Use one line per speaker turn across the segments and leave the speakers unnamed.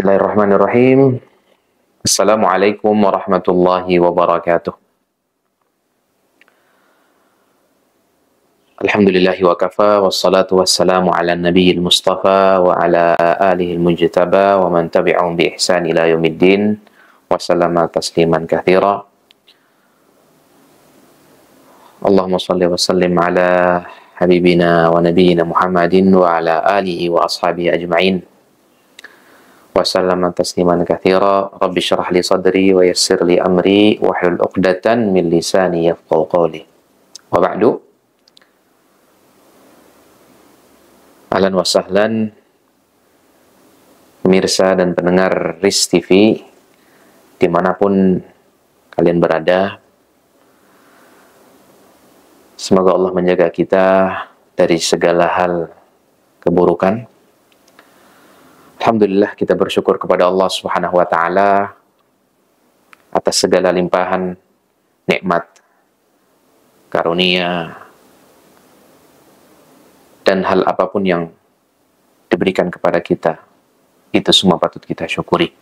Bismillahirrahmanirrahim. Assalamualaikum warahmatullahi wabarakatuh. Alhamdulillahi wa kafa, wassalatu wassalamu ala nabiyil mustafa wa ala alihi al-mujtaba wa man tabi'ahum bi ihsan ila yaumiddin wa sallama tasliman katsira. Allahumma shalli wa sallim ala habibina wa nabiyyina Muhammadin wa ala alihi wa ashabihi ajma'in. Wa sallama tasliman katsira. Rabbi shrah li sadri wa yassir li amri wahlul 'uqdatan min lisani yafqahu qawli. Wa ba'du. Ahlan wa sahlan pemirsa dan pendengar RIS TV dimanapun kalian berada. Semoga Allah menjaga kita dari segala hal keburukan. Alhamdulillah, kita bersyukur kepada Allah Subhanahu wa taala atas segala limpahan nikmat, karunia, dan hal apapun yang diberikan kepada kita. Itu semua patut kita syukuri.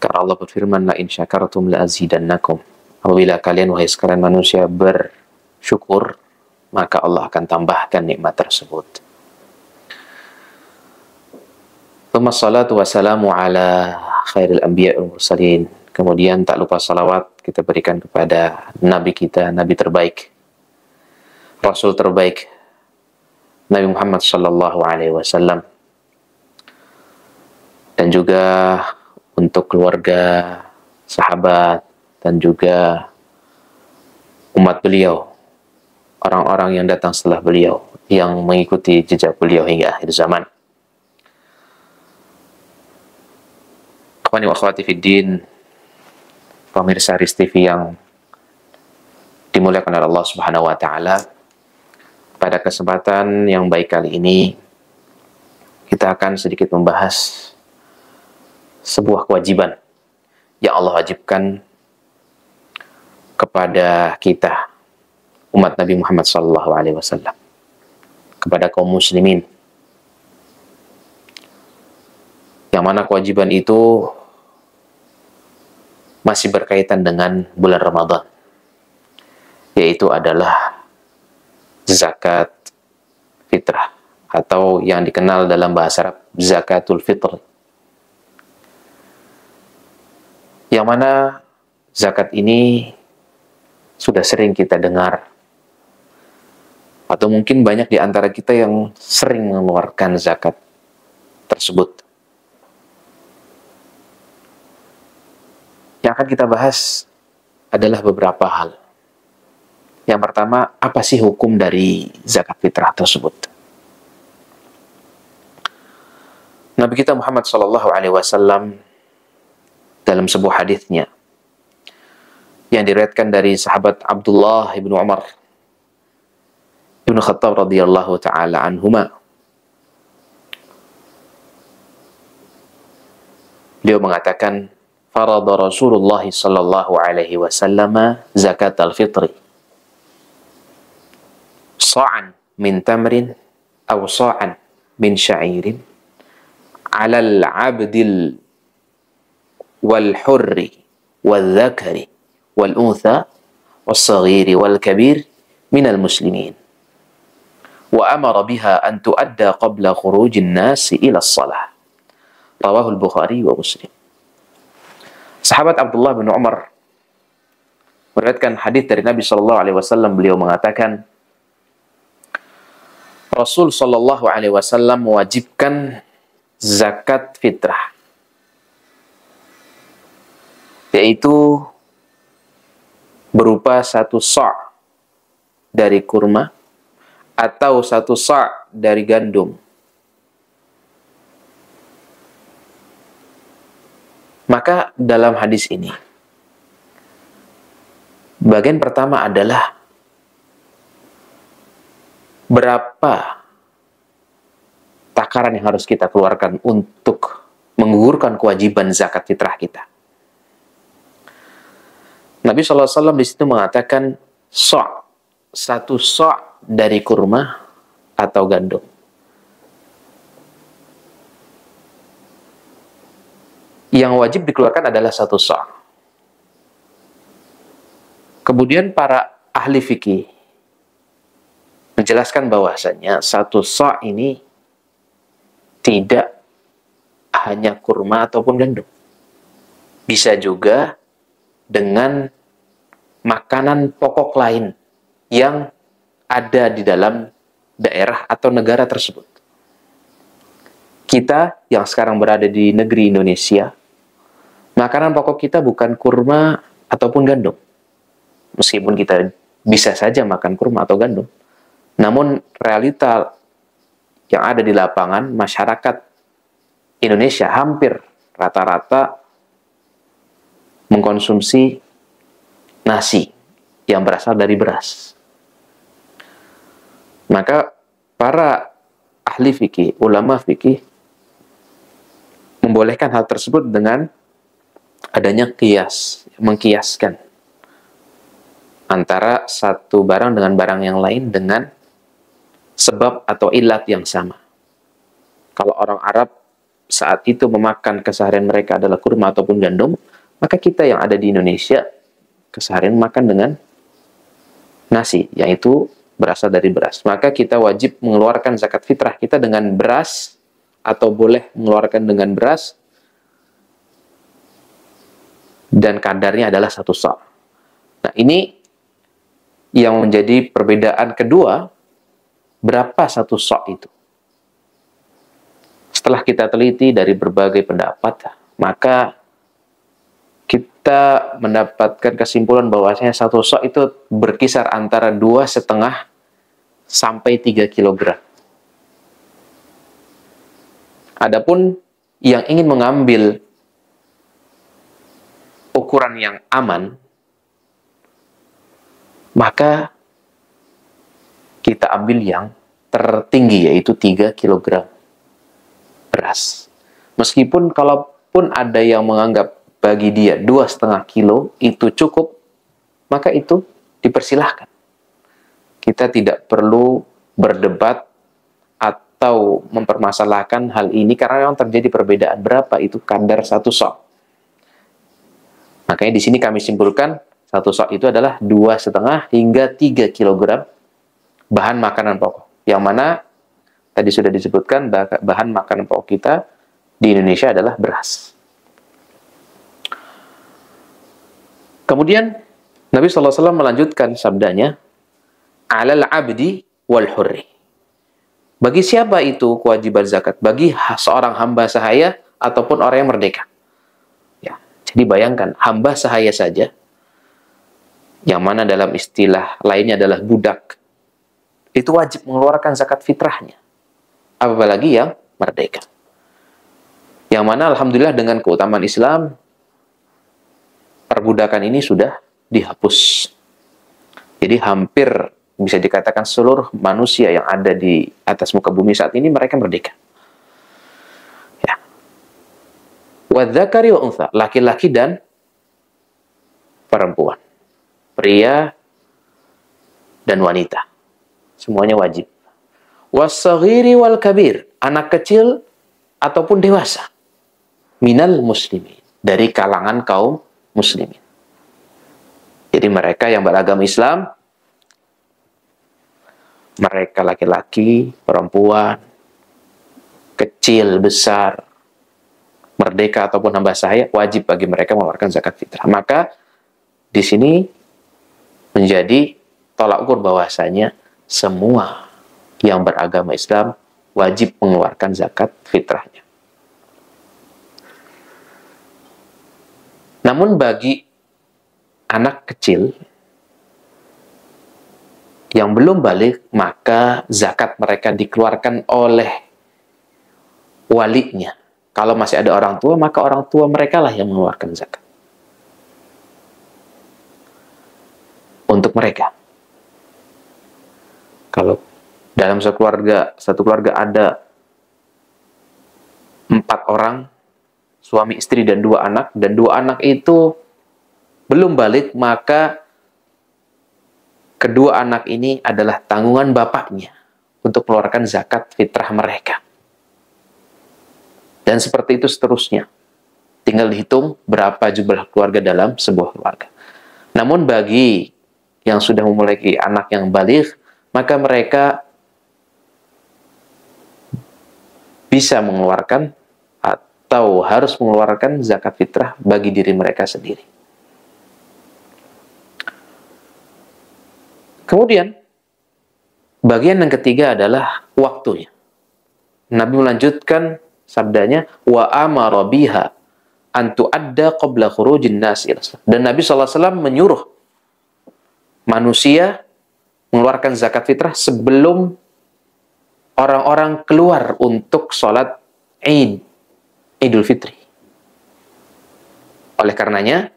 Karena Allah berfirman, la in syakartum la azidannakum. Apabila kalian, wahai sekalian manusia, bersyukur, maka Allah akan tambahkan nikmat tersebut. Wassalatu wassalamu ala khairil anbiya wal mursalin. Kemudian tak lupa salawat kita berikan kepada Nabi kita, Nabi terbaik, Rasul terbaik, Nabi Muhammad sallallahu alaihi wasallam. Dan juga untuk keluarga, sahabat, dan juga umat beliau, orang-orang yang datang setelah beliau, yang mengikuti jejak beliau hingga akhir zaman. Akhwani wa akhwati fiddin, pemirsa RIS TV yang dimuliakan oleh Allah Subhanahu wa taala. Pada kesempatan yang baik kali ini, kita akan sedikit membahas sebuah kewajiban yang Allah wajibkan kepada kita, umat Nabi Muhammad SAW, kepada kaum muslimin. Yang mana kewajiban itu masih berkaitan dengan bulan Ramadan, yaitu adalah zakat fitrah, atau yang dikenal dalam bahasa Arab zakatul fitr. Yang mana zakat ini sudah sering kita dengar, atau mungkin banyak di antara kita yang sering mengeluarkan zakat tersebut. Yang akan kita bahas adalah beberapa hal. Yang pertama, apa sih hukum dari zakat fitrah tersebut? Nabi kita Muhammad SAW dalam sebuah hadisnya yang diriwayatkan dari sahabat Abdullah ibnu Umar ibnu Khattab radhiyallahu taala anhuma, beliau mengatakan, farada Rasulullah sallallahu alaihi wasallam zakat al-fitri sa'an min tamrin aw sa'an min sya'irin 'ala al-'abdil wal hurri wal dzakari wal untha was saghiri wal kabir min al-muslimin wa amara biha an tu'adda qabla khurujin nasi ila as-salah. Rawahu al-Bukhari wa Muslim. Sahabat Abdullah bin Umar meriwayatkan hadis dari Nabi sallallahu alaihi wasallam. Beliau mengatakan, Rasul sallallahu alaihi wasallam mewajibkan zakat fitrah, yaitu berupa 1 sa' dari kurma atau 1 sa' dari gandum. Maka dalam hadis ini, bagian pertama adalah berapa takaran yang harus kita keluarkan untuk menggugurkan kewajiban zakat fitrah kita. Nabi SAW di situ mengatakan sa', 1 sa' dari kurma atau gandum. yang wajib dikeluarkan adalah 1 sa'. Kemudian para ahli fikih menjelaskan bahwasanya 1 sa' ini tidak hanya kurma ataupun gandum. Bisa juga dengan makanan pokok lain yang ada di dalam daerah atau negara tersebut. Kita yang sekarang berada di negeri Indonesia, makanan pokok kita bukan kurma ataupun gandum. Meskipun kita bisa saja makan kurma atau gandum, namun realita yang ada di lapangan, masyarakat Indonesia hampir rata-rata mengkonsumsi nasi yang berasal dari beras. Maka para ahli fikih, ulama fikih membolehkan hal tersebut dengan adanya qiyas, mengkiaskan antara satu barang dengan barang yang lain dengan sebab atau ilat yang sama. Kalau orang Arab saat itu memakan keseharian mereka adalah kurma ataupun gandum, maka kita yang ada di Indonesia keseharian makan dengan nasi, yaitu berasal dari beras. Maka kita wajib mengeluarkan zakat fitrah kita dengan beras, atau boleh mengeluarkan dengan beras, dan kadarnya adalah 1 sa'. Nah, ini yang menjadi perbedaan kedua, berapa 1 sa' itu. Setelah kita teliti dari berbagai pendapat, maka kita mendapatkan kesimpulan bahwasanya 1 sa' itu berkisar antara 2,5 sampai 3 kilogram. Adapun yang ingin mengambil ukuran yang aman, maka kita ambil yang tertinggi, yaitu 3 kilogram beras. Meskipun kalaupun ada yang menganggap bagi dia 2,5 kilo itu cukup, maka itu dipersilahkan. Kita tidak perlu berdebat atau mempermasalahkan hal ini karena memang terjadi perbedaan berapa itu kadar 1 sa'. Makanya di sini kami simpulkan 1 sa' itu adalah 2,5 hingga 3 kilogram bahan makanan pokok. Yang mana tadi sudah disebutkan bahan makanan pokok kita di Indonesia adalah beras. Kemudian Nabi SAW melanjutkan sabdanya, alal abdi wal hurri. Bagi siapa itu kewajiban zakat? Bagi seorang hamba sahaya ataupun orang yang merdeka. Ya, jadi bayangkan, hamba sahaya saja, yang mana dalam istilah lainnya adalah budak, itu wajib mengeluarkan zakat fitrahnya. Apalagi yang merdeka. Yang mana alhamdulillah dengan keutamaan Islam, perbudakan ini sudah dihapus. Jadi hampir bisa dikatakan seluruh manusia yang ada di atas muka bumi saat ini mereka merdeka. Ya. Wadzakari wa untha, laki-laki dan perempuan, pria dan wanita, semuanya wajib. Wassaghiri wal kabir, anak kecil ataupun dewasa, minal muslimin, dari kalangan kaum muslimin. Jadi mereka yang beragama Islam, mereka laki-laki, perempuan, kecil, besar, merdeka ataupun hamba sahaya, wajib bagi mereka mengeluarkan zakat fitrah. Maka di sini menjadi tolak ukur bahwasanya semua yang beragama Islam wajib mengeluarkan zakat fitrahnya. Namun bagi anak kecil yang belum balik, maka zakat mereka dikeluarkan oleh walinya. Kalau masih ada orang tua, maka orang tua mereka lah yang mengeluarkan zakat untuk mereka. Kalau dalam satu keluarga ada 4 orang, suami, istri, dan 2 anak, dan 2 anak itu belum balik, maka kedua anak ini adalah tanggungan bapaknya untuk mengeluarkan zakat fitrah mereka. Dan seperti itu seterusnya. tinggal dihitung berapa jumlah keluarga dalam sebuah keluarga. Namun bagi yang sudah memiliki anak yang baligh, maka mereka bisa mengeluarkan atau harus mengeluarkan zakat fitrah bagi diri mereka sendiri. Kemudian, bagian yang ketiga adalah waktunya. Nabi melanjutkan sabdanya, wa amara biha an tu'adda qabla khurujin nas ila shalah. Dan Nabi SAW menyuruh manusia mengeluarkan zakat fitrah sebelum orang-orang keluar untuk sholat Idul Fitri. Oleh karenanya,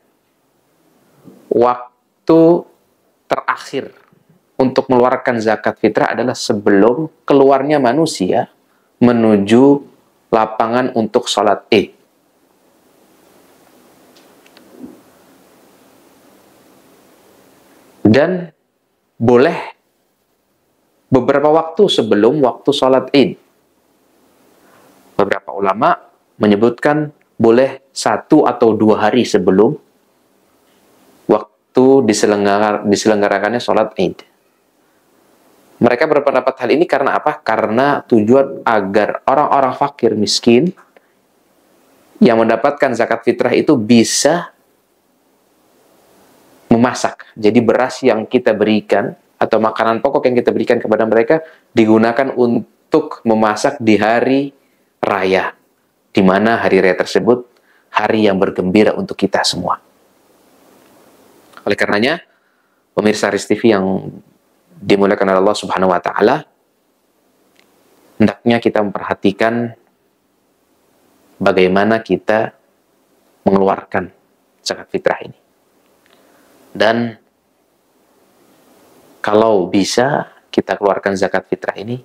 waktu terakhir untuk mengeluarkan zakat fitrah adalah sebelum keluarnya manusia menuju lapangan untuk sholat Id. Dan boleh beberapa waktu sebelum waktu sholat Id. Beberapa ulama menyebutkan boleh 1 atau 2 hari sebelum waktu diselenggarakannya sholat Id. Mereka berpendapat hal ini karena apa? Karena tujuan agar orang-orang fakir miskin yang mendapatkan zakat fitrah itu bisa memasak. Jadi beras yang kita berikan atau makanan pokok yang kita berikan kepada mereka digunakan untuk memasak di hari raya, di mana hari raya tersebut hari yang bergembira untuk kita semua. Oleh karenanya, pemirsa Aris TV yang dimuliakan oleh Allah Subhanahu wa taala, hendaknya kita memperhatikan bagaimana kita mengeluarkan zakat fitrah ini. Dan kalau bisa kita keluarkan zakat fitrah ini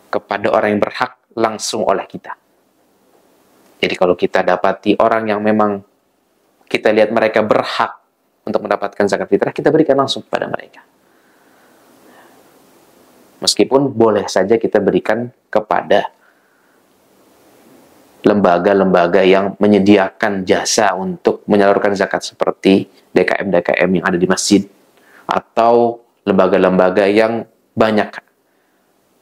kepada orang yang berhak langsung oleh kita. Jadi kalau kita dapati orang yang memang kita lihat mereka berhak untuk mendapatkan zakat fitrah, kita berikan langsung kepada mereka. Meskipun boleh saja kita berikan kepada lembaga-lembaga yang menyediakan jasa untuk menyalurkan zakat seperti DKM-DKM yang ada di masjid, atau lembaga-lembaga yang banyak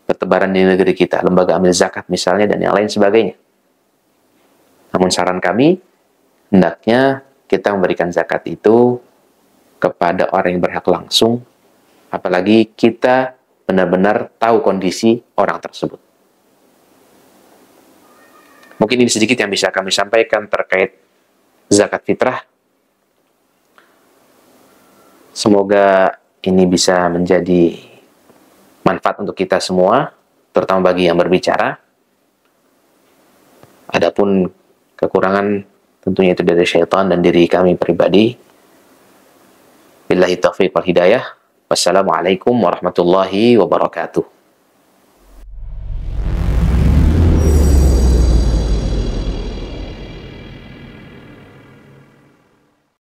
bertebaran di negeri kita, lembaga amil zakat misalnya, dan yang lain sebagainya. Namun saran kami, hendaknya kita memberikan zakat itu kepada orang yang berhak langsung, apalagi kita benar-benar tahu kondisi orang tersebut. Mungkin ini sedikit yang bisa kami sampaikan terkait zakat fitrah. Semoga ini bisa menjadi manfaat untuk kita semua, terutama bagi yang berbicara. Adapun kekurangan tentunya itu dari syaitan dan diri kami pribadi. Billahi taufiq wal hidayah. Wassalamualaikum warahmatullahi wabarakatuh.